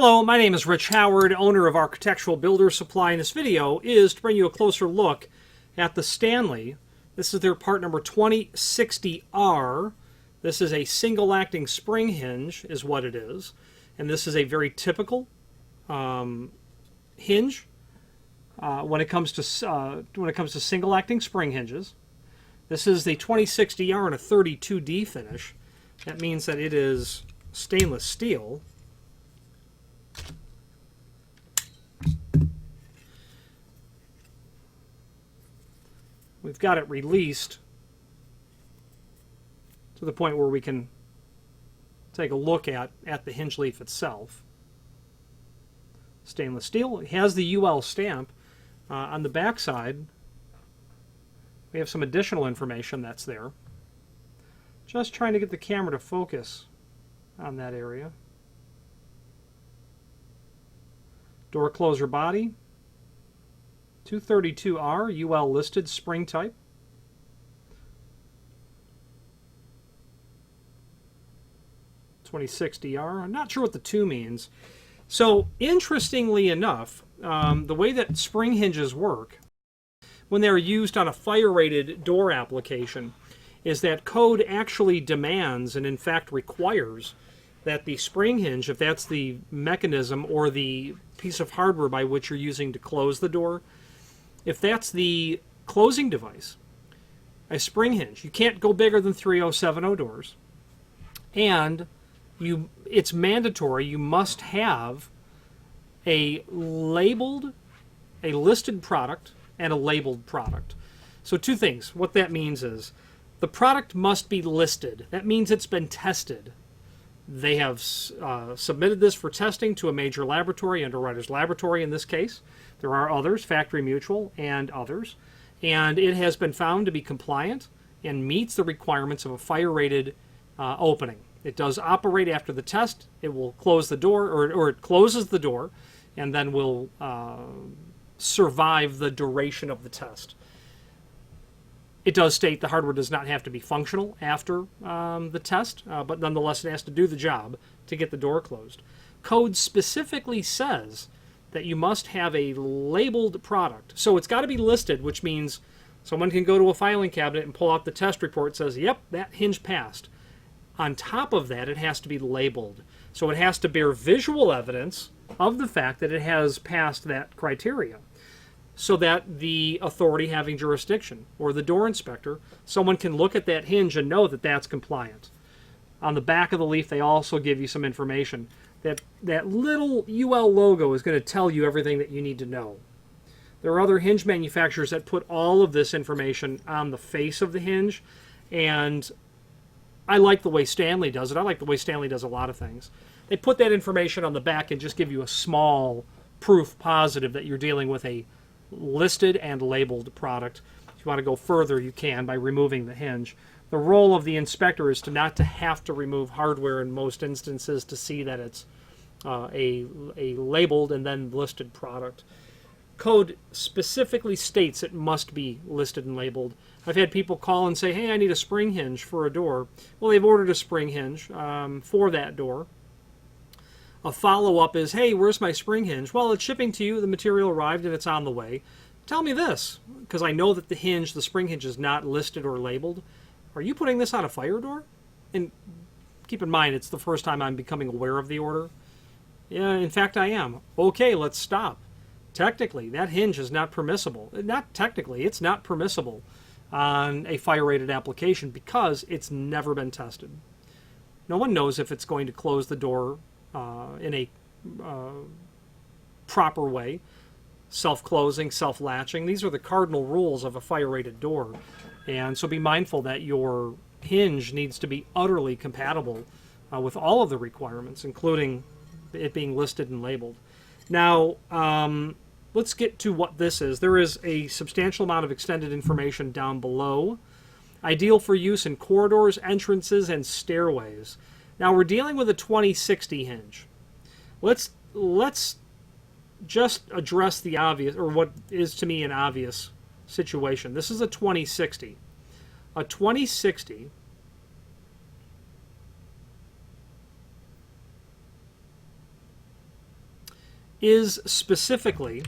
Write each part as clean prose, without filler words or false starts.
Hello, my name is Rich Howard, owner of Architectural Builder Supply, and this video is to bring you a closer look at the Stanley. This is their part number 2060R. This is a single acting spring hinge is what it is, and this is a very typical hinge when it comes to single acting spring hinges. This is the 2060R in a 32D finish. That means that it is stainless steel. We've got it released to the point where we can take a look at the hinge leaf itself. Stainless steel. It has the UL stamp. On the back side, we have some additional information that's there. Just trying to get the camera to focus on that area. Door closer body. 232R, UL listed, spring type. $2060R. I'm not sure what the 2 means. So, interestingly enough, the way that spring hinges work, when they're used on a fire-rated door application, is that code actually demands, and in fact requires, that the spring hinge, if that's the mechanism or the piece of hardware by which you're using to close the door, if that's the closing device, a spring hinge, you can't go bigger than 3070 doors. And it's mandatory, you must have a listed product and a labeled product. So 2 things. What that means is the product must be listed. That means it's been tested. They have submitted this for testing to a major laboratory, Underwriters Laboratory in this case. There are others, Factory Mutual and others. And it has been found to be compliant and meets the requirements of a fire-rated opening. It does operate after the test. It will close the door, or it closes the door, and then will survive the duration of the test. It does state the hardware does not have to be functional after the test, but nonetheless it has to do the job to get the door closed. Code specifically says that you must have a labeled product. So it's got to be listed, which means someone can go to a filing cabinet and pull out the test report that says, yep, that hinge passed. On top of that, it has to be labeled. So it has to bear visual evidence of the fact that it has passed that criteria, so that the authority having jurisdiction, or the door inspector, someone can look at that hinge and know that that's compliant. On the back of the leaf, they also give you some information. That little UL logo is going to tell you everything that you need to know. There are other hinge manufacturers that put all of this information on the face of the hinge, and I like the way Stanley does it. I like the way Stanley does a lot of things. They put that information on the back and just give you a small proof positive that you're dealing with a listed and labeled product. If you want to go further, you can by removing the hinge. The role of the inspector is not to have to remove hardware in most instances to see that it's a labeled and then listed product. Code specifically states it must be listed and labeled. I've had people call and say, hey, I need a spring hinge for a door. Well, they've ordered a spring hinge for that door. A follow-up is, hey, where's my spring hinge? Well, it's shipping to you. The material arrived and it's on the way. Tell me this, because I know that the spring hinge is not listed or labeled. Are you putting this on a fire door? And keep in mind, it's the first time I'm becoming aware of the order. Yeah, in fact, I am. Okay, let's stop. Technically, that hinge is not permissible. Not technically, it's not permissible on a fire-rated application because it's never been tested. No one knows if it's going to close the door in a proper way. Self-closing, self-latching. These are the cardinal rules of a fire-rated door. And so be mindful that your hinge needs to be utterly compatible with all of the requirements, including it being listed and labeled. Now, let's get to what this is. There is a substantial amount of extended information down below. Ideal for use in corridors, entrances, and stairways. Now, we're dealing with a 2060 hinge. Let's just address the obvious, or what is to me an obvious situation. This is a 2060. A 2060 is specifically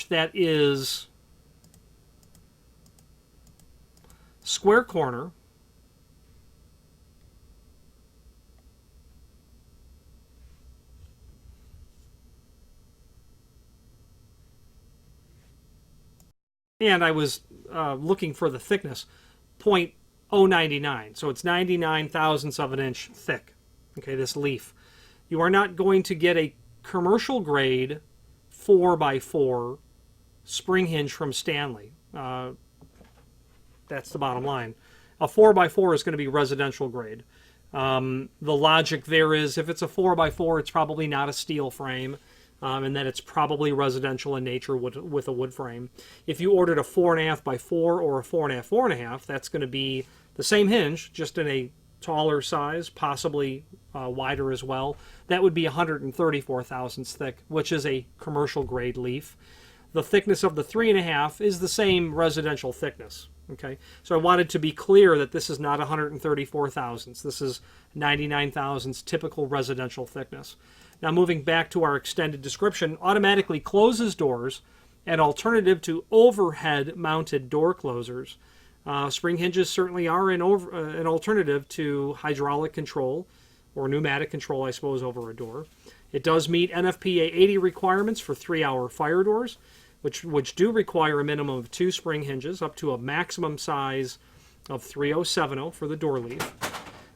that is square corner, and I was looking for the thickness, 0.099. So it's 99 thousandths of an inch thick. Okay, this leaf. You are not going to get a commercial grade 4x4 spring hinge from Stanley. That's the bottom line. A 4x4 is going to be residential grade. The logic there is if it's a 4x4, it's probably not a steel frame. And then it's probably residential in nature with a wood frame. If you ordered a 4.5x4 or a 4.5x4.5, that's going to be the same hinge, just in a taller size, possibly wider as well. That would be 134 thousandths thick, which is a commercial grade leaf. The thickness of the 3.5 is the same residential thickness. Okay, so I wanted to be clear that this is not 134 thousandths. This is 99 thousandths typical residential thickness. Now moving back to our extended description, automatically closes doors, an alternative to overhead mounted door closers. Spring hinges certainly are an alternative to hydraulic control or pneumatic control, I suppose, over a door. It does meet NFPA 80 requirements for 3-hour fire doors, which do require a minimum of 2 spring hinges up to a maximum size of 3070 for the door leaf.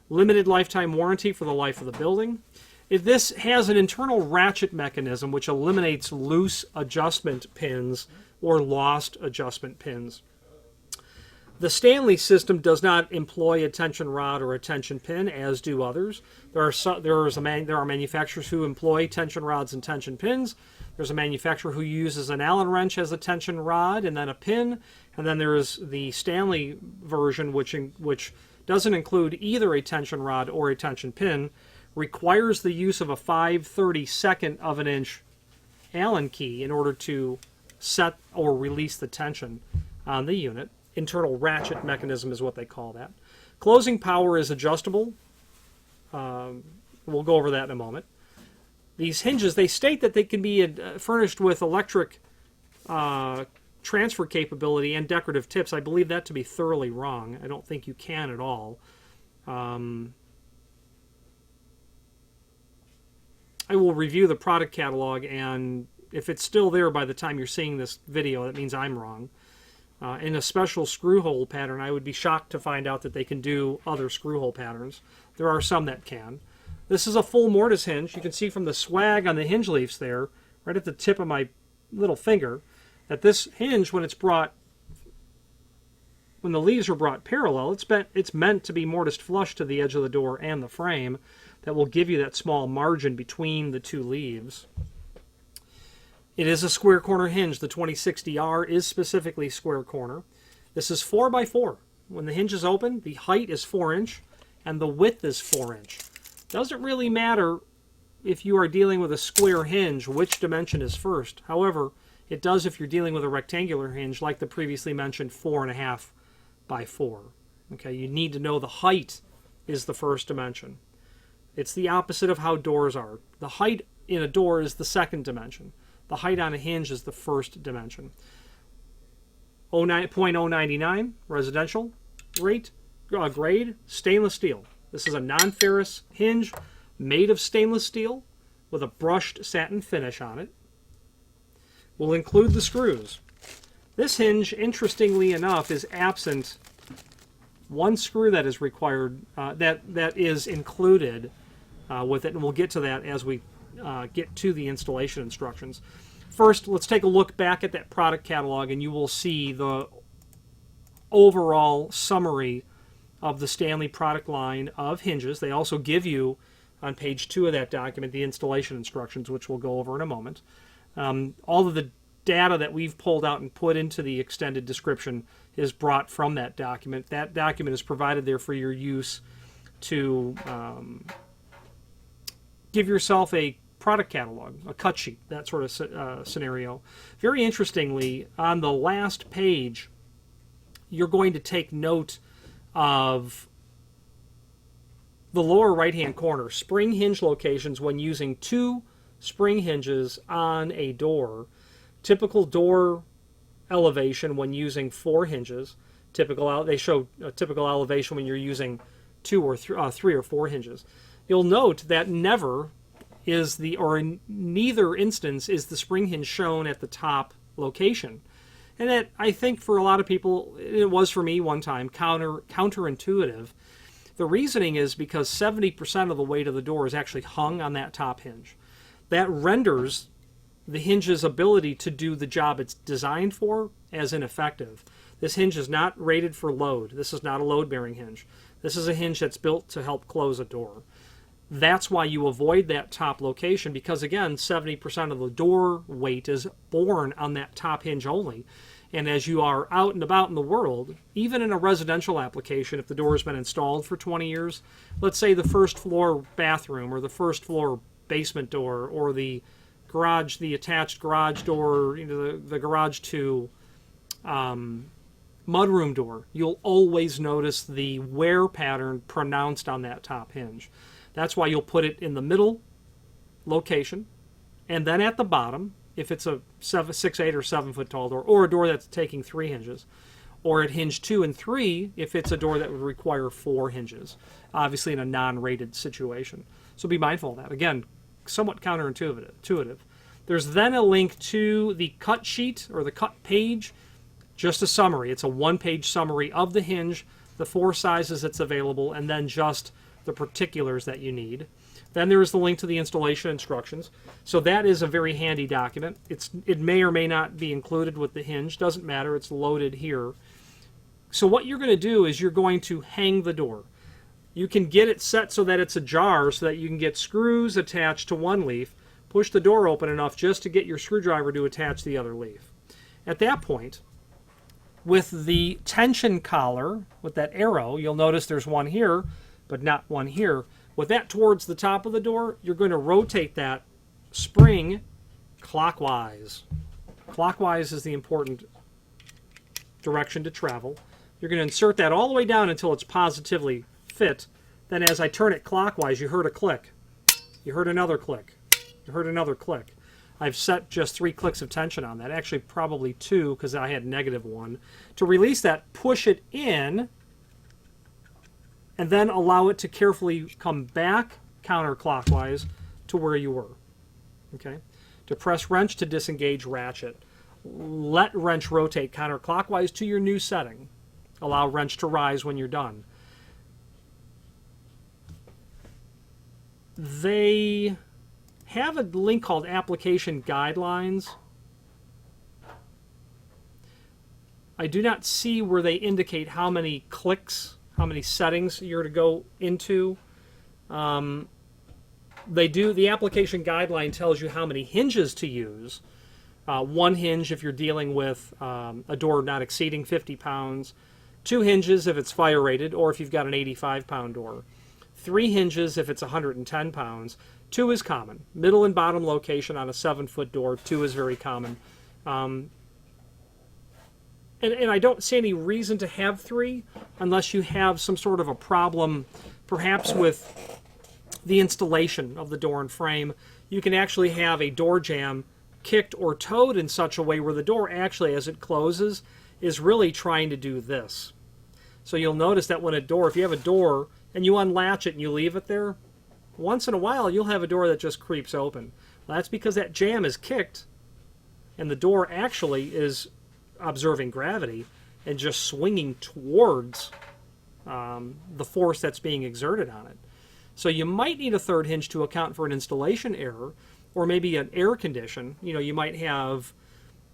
Limited lifetime warranty for the life of the building. This has an internal ratchet mechanism which eliminates loose adjustment pins or lost adjustment pins. The Stanley system does not employ a tension rod or a tension pin, as do others. There are manufacturers who employ tension rods and tension pins. There's a manufacturer who uses an Allen wrench as a tension rod and then a pin. And then there is the Stanley version, which doesn't include either a tension rod or a tension pin, requires the use of a 5/32 of an inch Allen key in order to set or release the tension on the unit. Internal ratchet mechanism is what they call that. Closing power is adjustable. We'll go over that in a moment. These hinges, they state that they can be furnished with electric transfer capability and decorative tips. I believe that to be thoroughly wrong. I don't think you can at all. I will review the product catalog, and if it's still there by the time you're seeing this video, that means I'm wrong. In a special screw hole pattern, I would be shocked to find out that they can do other screw hole patterns. There are some that can. This is a full mortise hinge. You can see from the swag on the hinge leaves there, right at the tip of my little finger, that this hinge, when the leaves are brought parallel, it's meant to be mortised flush to the edge of the door and the frame. That will give you that small margin between the two leaves. It is a square corner hinge. The 2060R is specifically square corner. This is 4x4. When the hinge is open, the height is 4 inch and the width is 4 inch. Doesn't really matter if you are dealing with a square hinge which dimension is first. However, it does if you're dealing with a rectangular hinge like the previously mentioned 4.5x4. Okay, you need to know the height is the first dimension. It's the opposite of how doors are. The height in a door is the second dimension. The height on a hinge is the first dimension. 0.099 residential grade stainless steel. This is a non-ferrous hinge made of stainless steel with a brushed satin finish on it. We'll include the screws. This hinge, interestingly enough, is absent one screw that is required, that is included with it, and we'll get to that as we get to the installation instructions. First, let's take a look back at that product catalog, and you will see the overall summary of the Stanley product line of hinges. They also give you, on page 2 of that document, the installation instructions, which we'll go over in a moment. All of the data that we've pulled out and put into the extended description is brought from that document. That document is provided there for your use to give yourself a product catalog, a cut sheet, that sort of scenario. Very interestingly, on the last page, you're going to take note of the lower right-hand corner, spring hinge locations when using 2 spring hinges on a door, typical door elevation when using 4 hinges, they show a typical elevation when you're using 2 or 3 or 4 hinges. You'll note that never is in neither instance is the spring hinge shown at the top location. And that, I think, for a lot of people, it was for me one time, counterintuitive. The reasoning is because 70% of the weight of the door is actually hung on that top hinge. That renders the hinge's ability to do the job it's designed for as ineffective. This hinge is not rated for load. This is not a load-bearing hinge. This is a hinge that's built to help close a door. That's why you avoid that top location, because again, 70% of the door weight is borne on that top hinge only. And as you are out and about in the world, even in a residential application, if the door has been installed for 20 years, let's say the first floor bathroom or the first floor basement door or the attached garage door, the garage to mudroom door, you'll always notice the wear pattern pronounced on that top hinge. That's why you'll put it in the middle location, and then at the bottom, if it's a 6, 8, or 7 foot tall door, or a door that's taking 3 hinges, or at hinge 2 and 3 if it's a door that would require 4 hinges, obviously in a non-rated situation. So be mindful of that. Again, somewhat counterintuitive. There's then a link to the cut sheet or the cut page, just a summary. It's a 1-page summary of the hinge, the 4 sizes that's available, and then just the particulars that you need. Then there is the link to the installation instructions. So that is a very handy document. It may or may not be included with the hinge. Doesn't matter. It's loaded here. So what you're going to do is you're going to hang the door. You can get it set so that it's ajar so that you can get screws attached to one leaf, push the door open enough just to get your screwdriver to attach the other leaf. At that point, with the tension collar, with that arrow, you'll notice there's one here, but not one here. With that towards the top of the door, you're going to rotate that spring clockwise. Clockwise is the important direction to travel. You're going to insert that all the way down until it's positively fit. Then as I turn it clockwise, you heard a click. You heard another click. You heard another click. I've set just 3 clicks of tension on that. Actually, probably 2 because I had -1. To release that, push it in, and then allow it to carefully come back counterclockwise to where you were. Okay? To press wrench to disengage ratchet. Let wrench rotate counterclockwise to your new setting. Allow wrench to rise when you're done. They have a link called Application Guidelines. I do not see where they indicate how many clicks, how many settings you're to go into. They do. The application guideline tells you how many hinges to use. 1 hinge if you're dealing with a door not exceeding 50 pounds. 2 hinges if it's fire rated or if you've got an 85-pound door. 3 hinges if it's 110 pounds. 2 is common. Middle and bottom location on a 7-foot door. 2 is very common. And I don't see any reason to have 3 unless you have some sort of a problem, perhaps with the installation of the door and frame. You can actually have a door jamb kicked or towed in such a way where the door actually, as it closes, is really trying to do this. So you'll notice that when a door, if you have a door and you unlatch it and you leave it there, once in a while you'll have a door that just creeps open. Well, that's because that jamb is kicked and the door actually is observing gravity and just swinging towards the force that's being exerted on it. So you might need a 3rd hinge to account for an installation error or maybe an air condition. You know, you might have,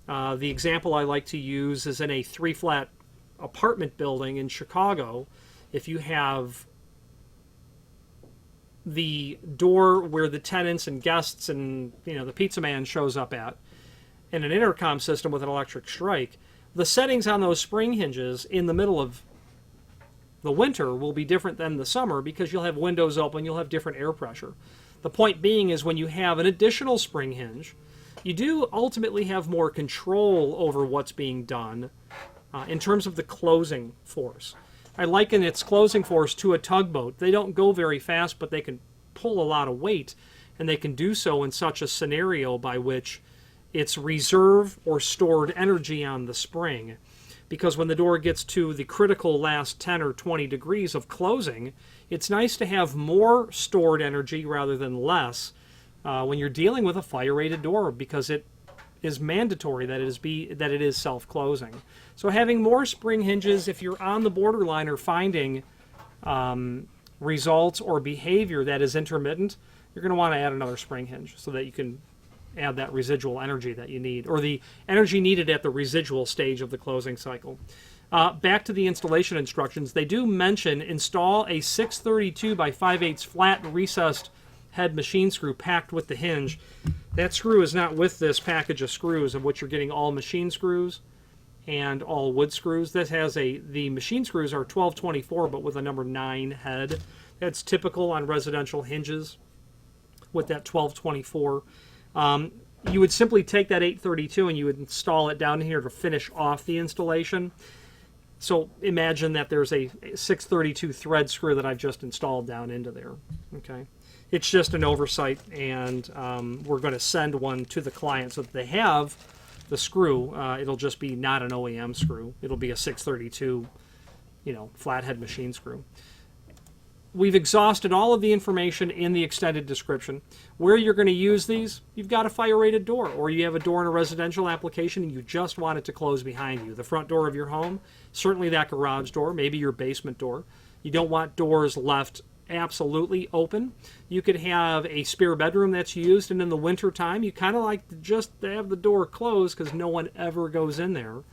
the example I like to use is in a 3-flat apartment building in Chicago. If you have the door where the tenants and guests and, you know, the pizza man shows up at, and an intercom system with an electric strike, the settings on those spring hinges in the middle of the winter will be different than the summer because you'll have windows open, you'll have different air pressure. The point being is when you have an additional spring hinge, you do ultimately have more control over what's being done in terms of the closing force. I liken its closing force to a tugboat. They don't go very fast, but they can pull a lot of weight, and they can do so in such a scenario by which it's reserve or stored energy on the spring. Because when the door gets to the critical last 10 or 20 degrees of closing, it's nice to have more stored energy rather than less when you're dealing with a fire-rated door, because it is mandatory that it is self-closing. So having more spring hinges, if you're on the borderline or finding results or behavior that is intermittent, you're going to want to add another spring hinge so that you can add that residual energy that you need, or the energy needed at the residual stage of the closing cycle. Back to the installation instructions, they do mention install a 632 by 5/8 flat recessed head machine screw packed with the hinge. That screw is not with this package of screws, of which you're getting all machine screws and all wood screws. This has the machine screws are 1224 but with a number 9 head. That's typical on residential hinges with that 1224. You would simply take that 832 and you would install it down here to finish off the installation. So imagine that there's a 632 thread screw that I've just installed down into there. Okay, it's just an oversight, and we're going to send one to the client so that they have the screw. It'll just be not an OEM screw. It'll be a 632, flathead machine screw. We've exhausted all of the information in the extended description. Where you're going to use these, you've got a fire-rated door, or you have a door in a residential application and you just want it to close behind you. The front door of your home, certainly that garage door, maybe your basement door. You don't want doors left absolutely open. You could have a spare bedroom that's used, and in the winter time, you kind of like to just have the door closed because no one ever goes in there.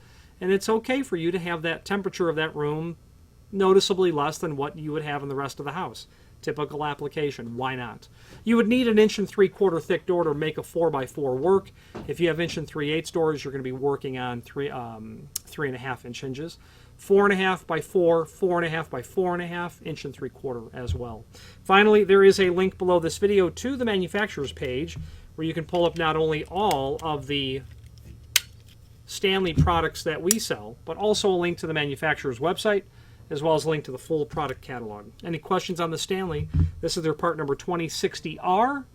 And it's okay for you to have that temperature of that room noticeably less than what you would have in the rest of the house. Typical application, why not? You would need an 1 3/4 thick door to make a 4x4 work. If you have 1 3/8 doors, you're going to be working on 3.5 inch hinges. 4.5 by 4, 4.5 by 4.5, 1 3/4 as well. Finally, there is a link below this video to the manufacturer's page where you can pull up not only all of the Stanley products that we sell, but also a link to the manufacturer's website, as well as a link to the full product catalog. Any questions on the Stanley? This is their part number 2060R,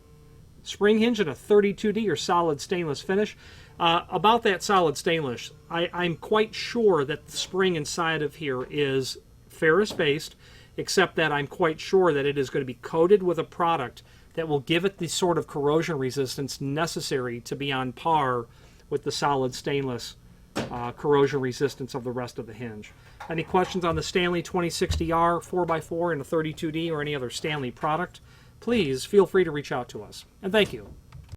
spring hinge in a 32D or solid stainless finish. About that solid stainless, I'm quite sure that the spring inside of here is ferrous-based, except that I'm quite sure that it is going to be coated with a product that will give it the sort of corrosion resistance necessary to be on par with the solid stainless corrosion resistance of the rest of the hinge. Any questions on the Stanley 2060R 4x4 and a 32D or any other Stanley product, please feel free to reach out to us. And thank you.